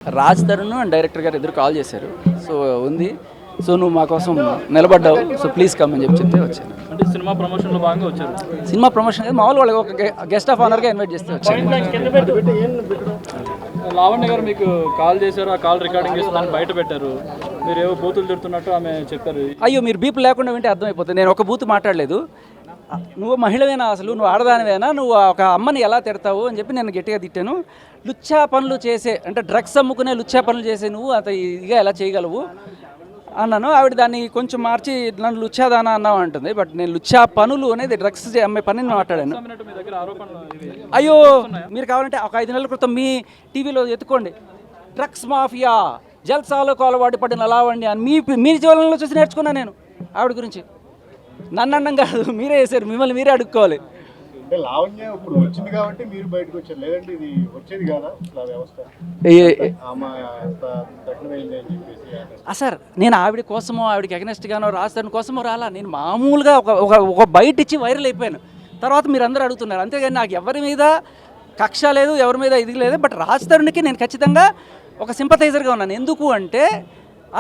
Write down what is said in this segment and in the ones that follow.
Raj Tarun and director గారు ఇద్దరు call చేశారు. సో ఉంది, సో నువ్వు మా కోసం నిలబడ్డావు, సో ప్లీజ్ కమ్ అని చెప్తే వచ్చాను. అంటే సినిమా ప్రమోషన్లో భాగంగా వచ్చారు. సినిమా ప్రమోషన్ అయితే మామూలు వాళ్ళకి ఒక గెస్ట్ ఆఫ్ ఆనర్గా ఇన్వైట్ చేస్తే వచ్చాను. లావణ్య గారు మీకు కాల్ చేశారు, ఆ కాల్ రికార్డింగ్ చేసి దాన్ని బయట పెట్టారు. మీరు ఏవో బూతులు తిడుతున్నట్టు ఆమె చెప్పారు. అయ్యో, మీరు బీపు లేకుండా వింటే అర్థమైపోతుంది. నేను ఒక బూతు మాట్లాడలేదు. నువ్వు మహిళవేనా, అసలు నువ్వు ఆడదానివేనా, నువ్వు ఒక అమ్మని ఎలా తిడతావు అని చెప్పి నేను గట్టిగా తిట్టాను. లుచ్చా పనులు చేసే, అంటే డ్రగ్స్ అమ్ముకునే లుచ్చా పనులు చేసే నువ్వు అంత ఇదిగా ఎలా చేయగలవు అన్నాను. ఆవిడ దాన్ని కొంచెం మార్చి నన్ను లుచ్చాదానా అన్నావు అంటుంది. బట్ నేను లుచ్చా పనులు అనేది డ్రగ్స్ అమ్మే పని మాట్లాడాను. మీ దగ్గర ఆరోపణలు ఇవి. అయ్యో, మీరు కావాలంటే ఒక 5 నెలల క్రితం మీ టీవీలో ఎత్తుకోండి, డ్రగ్స్ మాఫియా జల్సాలో కోలవాడి పడిన లావణ్య అని మీ జీవనంలో చూసి నేర్చుకున్నాను నేను ఆవిడ గురించి. నన్ను అన్నం కాదు, మీరే వేసారు, మిమ్మల్ని మీరే అడుక్కోవాలి. అంటే లావణ్య ఇప్పుడు వచ్చింది కాబట్టి మీరు బయటకు వచ్చారు, లేదంటే ఇది వచ్చేది కాదా ఇట్లా వ్యవస్థ? సార్, నేను ఆవిడ కోసమో ఆవిడకి అగనెస్ట్గానో రాజధాని కోసమో రాలా. నేను మామూలుగా ఒక బయట ఇచ్చి వైరల్ అయిపోయాను. తర్వాత మీరు అందరూ అడుగుతున్నారు, అంతేగాని నాకు ఎవరి మీద కక్ష లేదు, ఎవరి మీద ఇది లేదు. బట్ రాజధానికి నేను ఖచ్చితంగా ఒక సింపథైజర్గా ఉన్నాను. ఎందుకు అంటే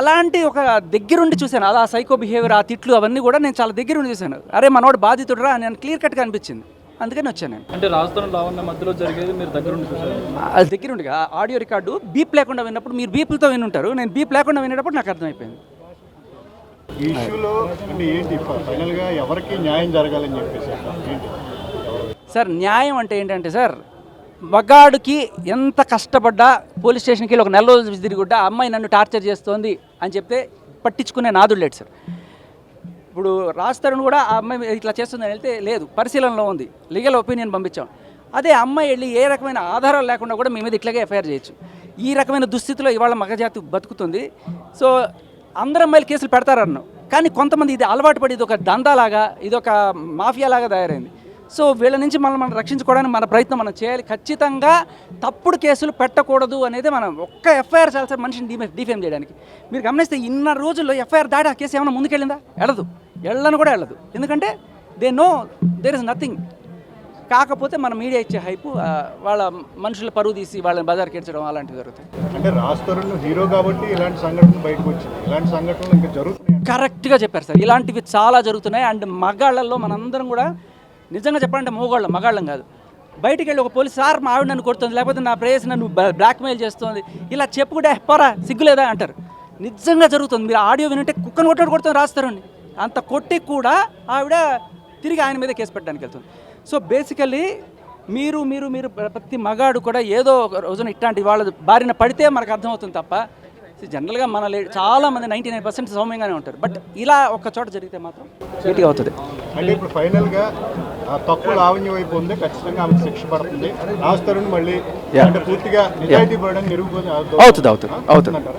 అలాంటి ఒక దగ్గరుండి చూశాను. అలా సైకో బిహేవియర్, ఆ తిట్లు అవన్నీ కూడా నేను చాలా దగ్గరుండి చూశాను. అరే మనోడు బాధితుడురా అని క్లియర్ కట్గా అనిపించింది. అందుకని వచ్చాను నేను. అంటే రాజధాని లావణ్య మధ్యలో జరిగేది మీరు దగ్గరుండి చూసారు. అది దగ్గరుండిగా ఆడియో రికార్డు బీప్ లేకుండా విన్నప్పుడు, మీరు బీపులతో వినుంటారు, నేను బీప్ లేకుండా వినేటప్పుడు నాకు అర్థమైపోయింది. ఈ ఇష్యూలో అంటే ఏంటి ఫైనల్గా ఎవరికి న్యాయం జరగాలని చెప్పేసి సార్, న్యాయం అంటే ఏంటంటే సార్, మగాడికి ఎంత కష్టపడ్డా పోలీస్ స్టేషన్కి వెళ్ళి ఒక నెల రోజులు తిరుగుడ్డా అమ్మాయి నన్ను టార్చర్ చేస్తోంది అని చెప్తే పట్టించుకునే నాదుడు లేడు సార్. ఇప్పుడు రాజ్ తరుణ్ కూడా ఆ అమ్మాయి ఇట్లా చేస్తుందని వెళ్తే లేదు, పరిశీలనలో ఉంది, లీగల్ ఒపీనియన్ పంపించాం. అదే అమ్మాయి వెళ్ళి ఏ రకమైన ఆధారాలు లేకుండా కూడా మీ మీద ఇట్లాగే ఎఫ్ఐఆర్ చేయొచ్చు. ఈ రకమైన దుస్థితిలో ఇవాళ మగజాతి బతుకుతుంది. సో అందరు అమ్మాయిలు కేసులు పెడతారన్నాం, కానీ కొంతమంది ఇది అలవాటు పడి ఇది ఒక దందాలాగా, ఇది ఒక మాఫియాలాగా తయారైంది. సో వీళ్ళ నుంచి మనం రక్షించుకోవడానికి మన ప్రయత్నం మనం చేయాలి. ఖచ్చితంగా తప్పుడు కేసులు పెట్టకూడదు అనేది మనం ఒక్క ఎఫ్ఐఆర్ చాలా సార్ మనిషిని డిఫేమ్ చేయడానికి. మీరు గమనిస్తే ఇన్న రోజుల్లో ఎఫ్ఐఆర్ దాటి ఆ కేసు ఏమైనా ముందుకెళ్ళిందా? వెళ్ళను కూడా వెళ్ళదు. ఎందుకంటే they know there is nothing. కాకపోతే మన మీడియా ఇచ్చే హైపు, వాళ్ళ మనుషుల పరువు తీసి వాళ్ళని బజార్కి ఎడ్చడం అలాంటివి జరుగుతాయి. అంటే రాజ్ తరుణ్ హీరో కాబట్టి ఇలాంటి సంఘటనలు బయటకు వచ్చింది. ఇలాంటి సంఘటనలు ఇంకా జరుగుతున్నాయి. కరెక్ట్గా చెప్పారు సార్, ఇలాంటివి చాలా జరుగుతున్నాయి. అండ్ మగాళ్ళల్లో మనందరం కూడా నిజంగా చెప్పాలంటే మగాళ్ళం కాదు, బయటికి వెళ్ళి ఒక పోలీస్ సార్ మా ఆవిడ నన్ను కొడుతుంది, లేకపోతే నా ప్రేయస్ నన్ను బ్లాక్మెయిల్ చేస్తుంది, ఇలా చెప్పుకుంటే పోరా సిగ్గులేదా అంటారు. నిజంగా జరుగుతుంది. మీరు ఆడియో వినంటే కుక్కను కొట్టుకొని రాస్తారండి. అంత కొట్టి కూడా ఆవిడ తిరిగి ఆయన మీద కేసు పెట్టడానికి వెళ్తుంది. సో బేసికల్లీ మీరు మీరు మీరు ప్రతి మగాడు కూడా ఏదో ఒక రోజున ఇట్లాంటి వాళ్ళ బారిన పడితే మనకు అర్థమవుతుంది తప్ప జనరల్గా మన చాలామంది 99% సౌమ్యంగానే ఉంటారు. బట్ ఇలా ఒక్క చోట జరిగితే మాత్రం గట్టిగా అవుతుంది. అంటే ఇప్పుడు ఫైనల్గా తక్కువ లావణ్య వైపు ఉంది, ఖచ్చితంగా ఆమెకు శిక్ష పడుతుంది. రాజ్ తరుణ్ మళ్ళీ అంటే పూర్తిగా నిజాయితీ పడడానికి నిరూపణ అవుతుంది.